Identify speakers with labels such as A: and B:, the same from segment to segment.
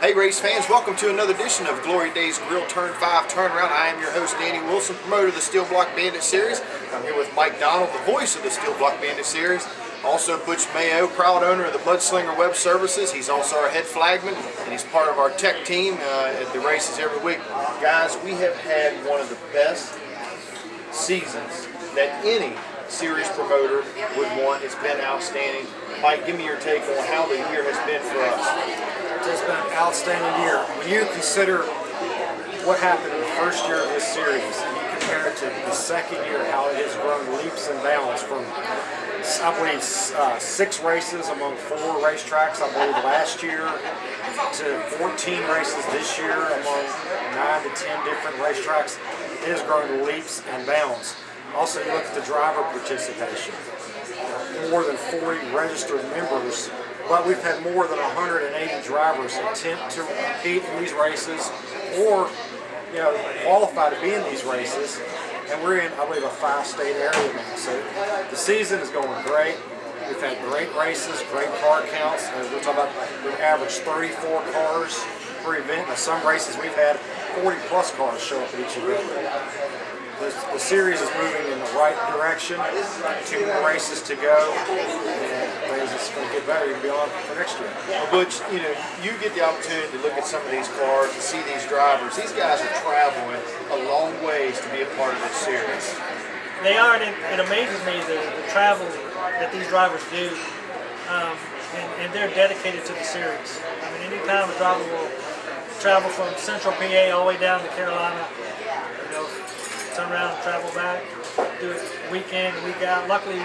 A: Hey race fans, welcome to another edition of Glory Days Grill Turn 5 Turnaround. I am your host Danny Wilson, promoter of the Steel Block Bandit Series. I'm here with Mike Donald, the voice of the Steel Block Bandit Series. Also Butch Mayo, proud owner of the Mudslinger Web Services. He's also our head flagman and he's part of our tech team at the races every week. Guys, we have had one of the best seasons that any series promoter would want. It's been outstanding. Mike, give me your take on how the year has been for us.
B: It's been an outstanding year. When you consider what happened in the first year of this series and you compare it to the second year, how it has grown leaps and bounds from, I believe, 6 races among 4 racetracks, I believe, last year, to 14 races this year among 9 to 10 different racetracks. It has grown leaps and bounds. Also, you look at the driver participation. More than 40 registered members, but we've had more than 180 drivers attempt to compete in these races or, qualify to be in these races. And we're in, I believe, a 5-state area now. So the season is going great. We've had great races, great car counts. We're talking about, we've averaged 34 cars per event. Now, some races we've had 40+ cars show up at each event. The series is moving in the right direction. 2 more races to go, and it's going to get better even beyond for next year.
A: Well, Butch, you get the opportunity to look at some of these cars and see these drivers. These guys are traveling a long ways to be a part of this series.
C: They are, and it amazes me the travel that these drivers do, and they're dedicated to the series. I mean, anytime a driver will travel from Central PA all the way down to Carolina, turn around and travel back, do it weekend and week out. Luckily,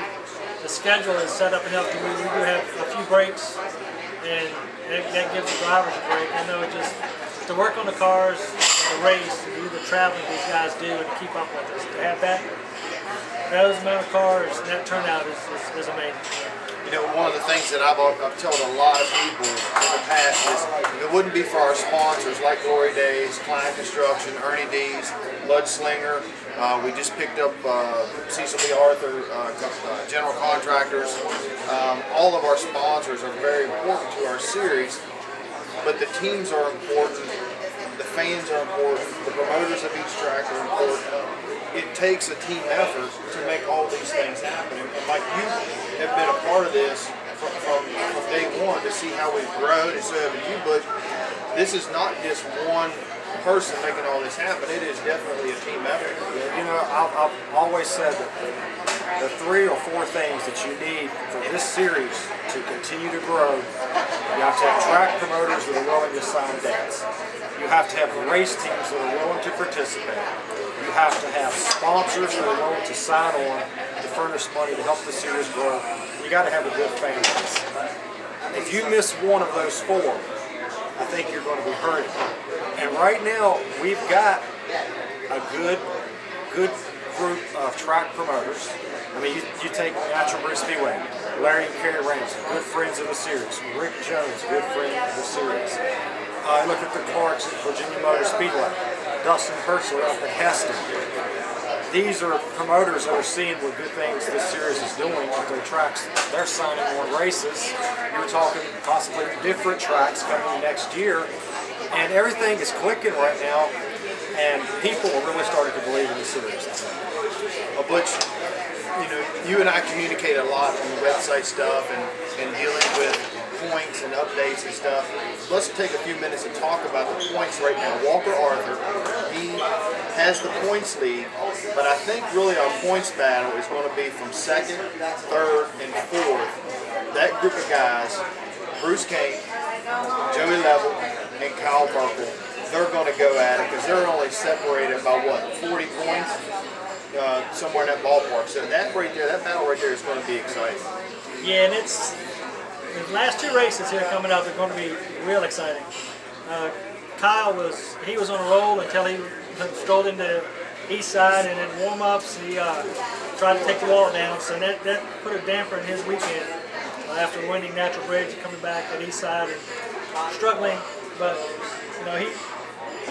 C: the schedule is set up enough to where we do have a few breaks, and that gives the drivers a break. I know just to work on the cars, the race, to do the traveling these guys do, and to keep up with us. To have those amount of cars and that turnout is amazing.
A: One of the things that I've told a lot of people in the past is if it wouldn't be for our sponsors like Glory Days, Klein Construction, Ernie D's, Mudslinger, we just picked up Cecil B. Arthur, General Contractors. All of our sponsors are very important to our series, but the teams are important, the fans are important, the promoters of each track are important. It takes a team effort to make all these things happen. And Mike, you have been a part of this from day one to see how we've grown, and so have you, Butch. This is not just one person making all this happen. It is definitely a team effort.
B: I've always said that the 3 or 4 things that you need for this series to continue to grow, you have to have track promoters that are willing to sign dates. You have to have race teams that are willing to participate. You have to have sponsors that are willing to sign on to furnish money to help the series grow. You got to have a good fan base. If you miss one of those 4, I think you're going to be hurting. And right now, we've got a good group of track promoters. I mean, you take Natural Bridge Speedway, Larry and Kerry Ramsey, good friends of the series. Rick Jones, good friend of the series. Look at the Clarks at Virginia Motor Speedway. Dustin Hertzler up at Heston. These are promoters that are seeing what good things this series is doing with their tracks. They're signing more races. You're talking possibly different tracks coming next year. And everything is clicking right now, and people are really starting to believe in the series.
A: Butch, you and I communicate a lot on the website stuff and dealing with points and updates and stuff. Let's take a few minutes and talk about the points right now. Walker Arthur, he has the points lead, but I think really our points battle is going to be from 2nd, 3rd, and 4th. That group of guys, Bruce Kane, Joey Level, and Kyle Merkel, they're going to go at it because they're only separated by, 40 points? Somewhere in that ballpark. So that right there, that battle right there is going to be exciting.
C: Yeah, and the last 2 races here coming up are going to be real exciting. Kyle was on a roll until he strolled into East Side, and in warm-ups he tried to take the wall down, so that put a damper in his weekend after winning Natural Bridge and coming back at East Side and struggling, but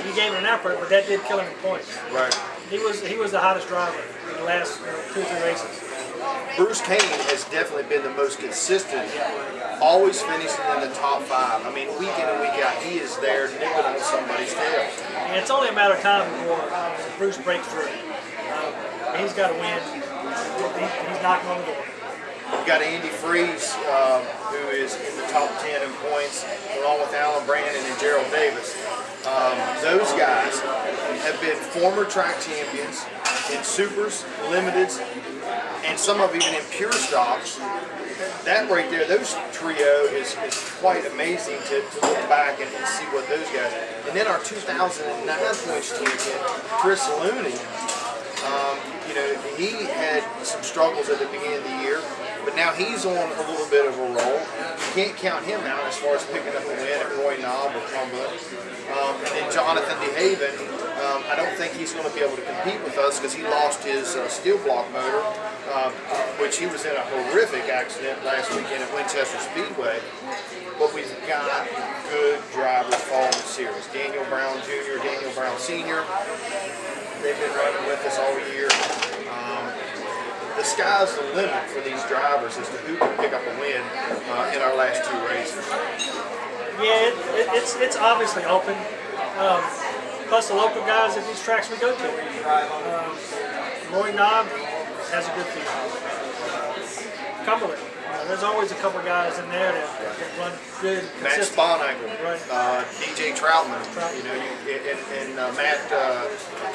C: he gave it an effort, but that did kill him in points.
A: Right.
C: He was the hottest driver in the last 2 or 3 races.
A: Bruce Kane has definitely been the most consistent, always finishing in the top 5. I mean, week in and week out, he is there nipping on somebody's tail.
C: And it's only a matter of time before Bruce breaks through. He's got to win. He's knocking on the door.
A: We've got Andy Freeze, who is in the top 10 in points, along with Alan Brandon and Gerald Davis. Those guys have been former track champions in supers, limiteds, and some of even in pure stocks. That right there, those trio is quite amazing to look back and see what those guys. And then our 2009 points champion, Chris Looney. You know, he had some struggles at the beginning of the year, but now he's on a little bit of a roll. You can't count him out as far as picking up a win at Roy Knob or Cumberland. And then Jonathan DeHaven, I don't think he's going to be able to compete with us because he lost his steel block motor, which he was in a horrific accident last weekend at Winchester Speedway. But we've got good drivers following the series. Daniel Brown Jr., Daniel Brown Sr., they've been running with us all year. The sky's the limit for these drivers as to who can pick up a win in our last 2 races.
C: Yeah, it's obviously open. Plus the local guys at these tracks we go to. Roy Knob has a good field. Cumberland. There's always a couple guys in there that run good,
A: Matt Sponagle,
C: right.
A: DJ Troutman, you know, and Matt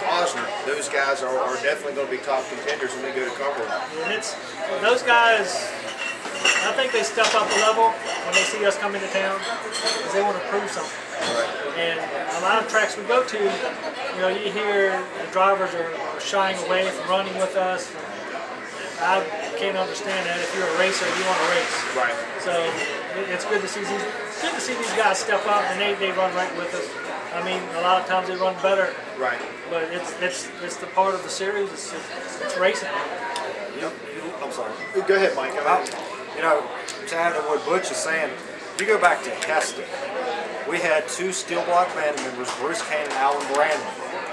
A: Osner. Those guys are definitely going to be top contenders when we go to Cumberland.
C: And it's those guys. I think they step up a level when they see us come into town because they want to prove something.
A: Right.
C: And a lot of tracks we go to, you know, you hear the drivers are shying away from running with us. I can't understand that. If you're a racer, you want to race.
A: Right.
C: So it's good to see these guys step up and they run right with us. I mean, a lot of times they run better.
A: Right.
C: But it's the part of the series. It's racing.
B: I'm sorry.
A: Go ahead, Mike.
B: You know, to add to what Butch is saying, you go back to Heston. We had 2 steel block band members, Bruce Kane and Alan Brandon,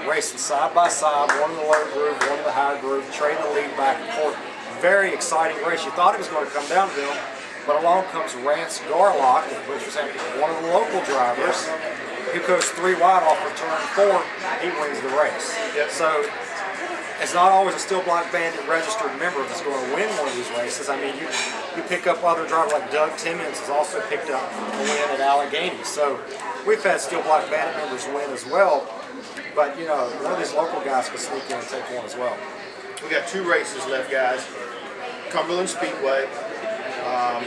B: racing side by side, one in the low groove, one in the high groove, trading the lead back and forth. Very exciting race. You thought it was going to come down to them, but along comes Rance Garlock, which was one of the local drivers, who goes 3 wide off of turn 4. He wins the race.
A: Yep.
B: So it's not always a Steel Block Bandit registered member that's going to win one of these races. I mean, you pick up other drivers like Doug Timmons has also picked up a win at Allegheny. So we've had Steel Block Bandit members win as well. But, you know, one of these local guys can sneak in and take one as well.
A: We got 2 races left, guys. Cumberland Speedway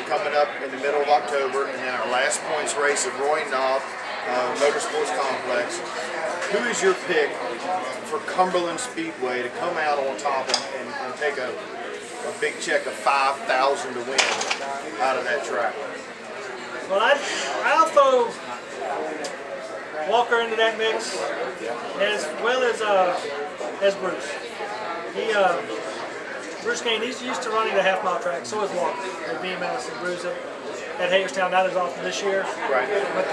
A: coming up in the middle of October, and then our last points race at Roy Knob Motorsports Complex. Who is your pick for Cumberland Speedway to come out on top and take a big check of $5,000 to win out of that track?
C: Well, I'll throw Walker into that mix, as well as Bruce. Bruce Kane, he's used to running the half-mile track, so is Walker. At BMS and Bruce at Hagerstown, that is off this year.
A: Right.
C: But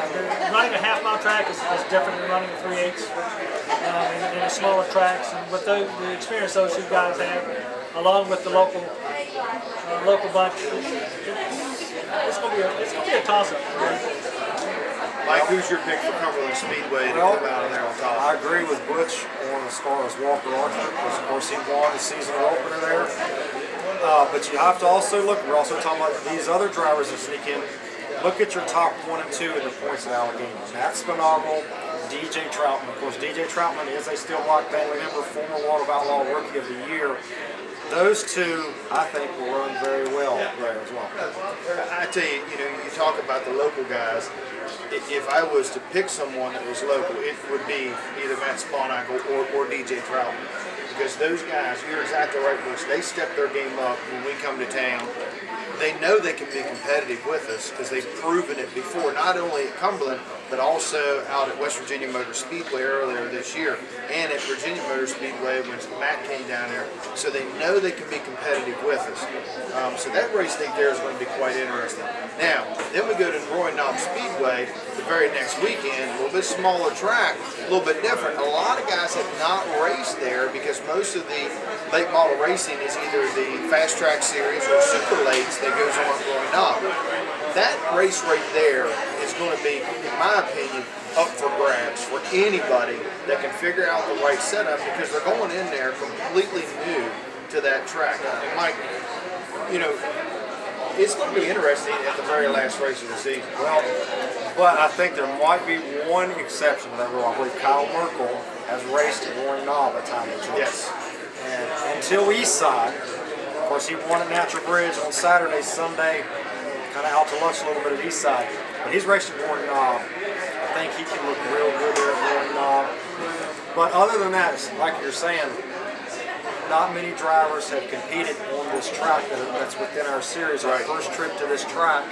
C: running a half-mile track is different than running a 3/8 in the smaller tracks. And with the experience those 2 guys have, along with the local bunch, it's going to be a toss-up.
A: Mike, who's your pick for Cumberland Speedway to come out of there on top?
B: I agree with Butch on as far as Walker Arthur, because of course he won the seasonal opener there. But you have to also look, we're also talking about these other drivers that sneak in. Look at your top 1 and 2 in the points at Allegheny. Matt Sponagle, DJ Troutman. Of course, DJ Troutman is a Steel Block Bandit member, former World of Outlaw Rookie of the Year. Those 2, I think, will run very well there as well.
A: I tell you, you talk about the local guys. If I was to pick someone that was local, it would be either Matt Sponagle or DJ Troutman. Because those guys, you're exactly right, Bruce, they step their game up when we come to town. They know they can be competitive with us because they've proven it before, not only at Cumberland, but also out at West Virginia Motor Speedway earlier this year, and at Virginia Motor Speedway when Matt came down there. So they know they can be competitive with us. So that race I think there is going to be quite interesting. Now, then we go to Roy Knob Speedway the very next weekend, a little bit smaller track, a little bit different. A lot of guys have not raced there because most of the late model racing is either the Fast Track Series or Super Lates that goes on at Roy Knob. That race right there is going to be, in my opinion, up for grabs for anybody that can figure out the right setup, because they're going in there completely new to that track. And Mike, you know, it's going to be interesting at the very last race of the season.
B: Well, but I think there might be one exception to that rule. I believe Kyle Merkel has raced at Roy Knob a time or two.
A: Yes.
B: And until Eastside, of course, he won at Natural Bridge on Saturday, Sunday, kind of out to lunch a little bit at Eastside. But he's raced at Roy Knob. I think he can look real good there at Roy Knob. But other than that, it's like you're saying, not many drivers have competed on this track that's within our series. Our first trip to this track,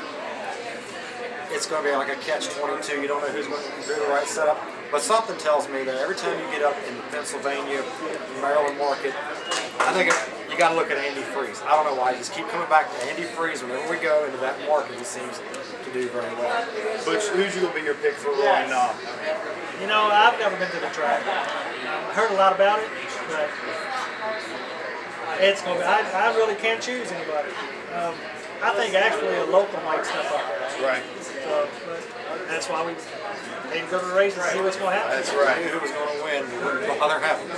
B: it's going to be like a catch-22. You don't know who's going to do the right setup. But something tells me that every time you get up in the Pennsylvania, Maryland market, I think you got to look at Andy Freeze. I don't know why. I just keep coming back to Andy Freeze whenever we go into that market. He seems to do very well.
A: Butch, who's going to be your pick for Roy Knob?
C: You know, I've never been to the track. I heard a lot about it, but it's going to be, I really can't choose anybody. I think actually a local might step up there.
A: Right.
C: So, but that's why we didn't go to the race and see what's going to happen.
A: That's right.
B: Who was going to win? Wouldn't bother happening.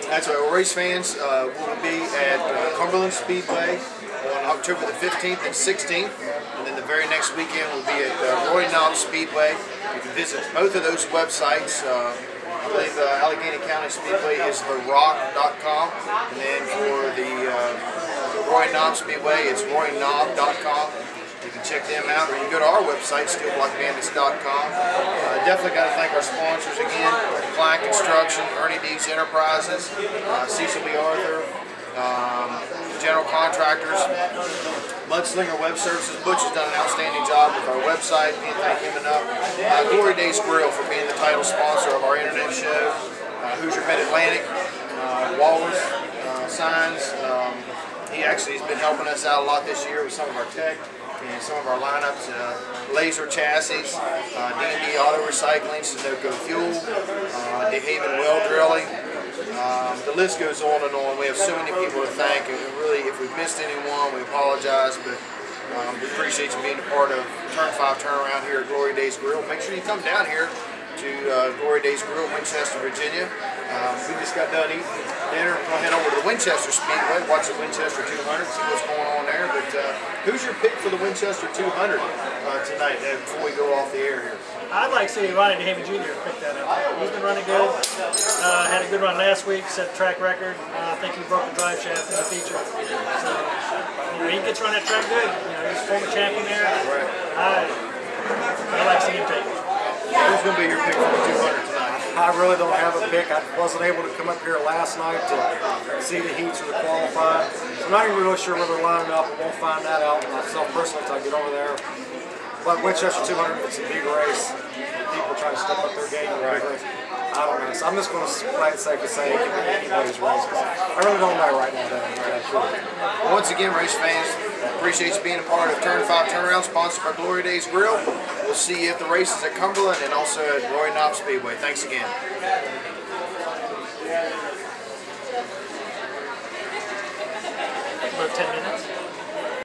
A: That's right. Well, race fans will be at Cumberland Speedway on October the 15th and 16th. And then the very next weekend will be at Roy Knob Speedway. You can visit both of those websites. I believe Allegheny County Speedway is therock.com. And then for the Roy Knob Speedway, it's royknob.com. You can check them out, or you can go to our website, steelblockbandits.com. Definitely got to thank our sponsors again: Klein Construction, Ernie D's Enterprises, Cecil B. Arthur, General Contractors, Mudslinger Web Services. Butch has done an outstanding job with our website. Can't thank him enough. Glory Days Grill for being the title sponsor of our internet show. Hoosier Mid-Atlantic, Walrus Signs. He actually has been helping us out a lot this year with some of our tech and some of our lineups, Laser Chassis, D&D Auto Recycling, Sunoco Fuel, DeHaven Well Drilling. The list goes on and on. We have so many people to thank, and really, if we've missed anyone, we apologize, but we appreciate you being a part of Turn 5 turnaround here at Glory Days Grill. Make sure you come down here to Glory Days Grill, Winchester, Virginia. We just got done eating dinner. We'll head over to the Winchester Speedway, watch the Winchester 200, see what's going on there. But who's your pick for the Winchester 200 tonight before we go off the air here?
C: I'd like to see Ronnie DeHaven Jr. pick that up. He's been running good. Had a good run last week, set the track record. I think he broke the drive shaft in the feature. So, you know, he gets run that track good. You know, he's former champion there. I like seeing him take it.
A: Who's going to be your pick for the 200 tonight?
B: I really don't have a pick. I wasn't able to come up here last night to see the heats or the qualifying. I'm not even really sure where they're lining up. I won't find that out myself personally until I get over there. But Winchester 200, it's a big race. People try to step up their game in a big race. I don't know. So I'm just going to play it safe and say it can be anybody's race. I really don't know right now.
A: Well, once again, race fans, appreciate you being a part of Turn 5 Turnaround, sponsored by Glory Days Grill. We'll see you at the races at Cumberland and also at Roy Knob Speedway. Thanks again.
C: About 10 minutes.